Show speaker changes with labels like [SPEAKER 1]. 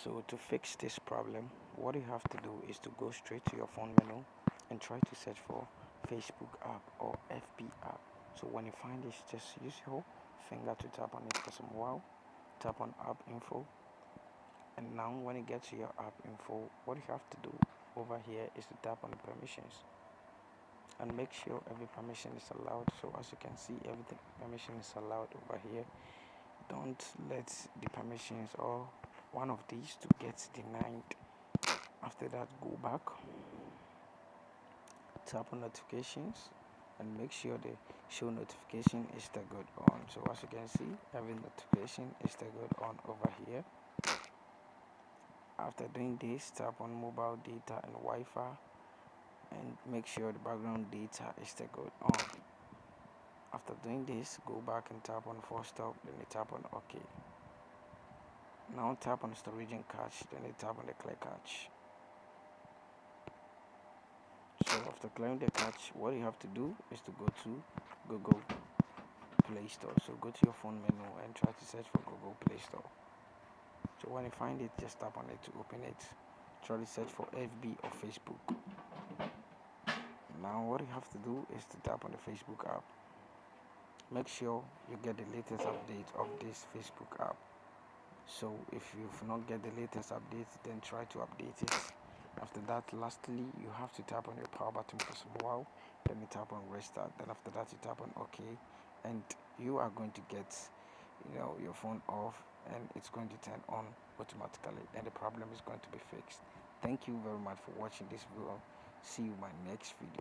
[SPEAKER 1] So to fix this problem, what you have to do is to go straight to your phone menu and try to search for Facebook app or FB app. So when you find this, just use your finger to tap on it for some while. Tap on app info, and now when you get to your app info, what you have to do over here is to tap on the permissions and make sure every permission is allowed. So as you can see, everything permission is allowed over here. Don't let the permissions or one of these to get denied. After that, go back, tap on notifications, and make sure the show notification is still good on. So as you can see, every notification is still good on over here. After doing this, tap on mobile data and Wi-Fi and make sure the background data is still good on. After doing this, go back and tap on force stop, then you tap on OK. Now tap on storage and cache, then you tap on the clear cache. So after clearing the cache, what you have to do is to go to Google Play Store. So go to your phone menu and try to search for Google Play Store. So when you find it, just tap on it to open it. Try to search for FB or Facebook. Now what you have to do is to tap on the Facebook app. Make sure you get the latest update of this Facebook app. So if you've not get the latest update, then try to update it. After that, lastly, you have to tap on your power button for some while, then you tap on restart, then after that you tap on OK, and you are going to get your phone off, and it's going to turn on automatically, and the problem is going to be fixed. Thank you very much for watching this video. See you in my next video.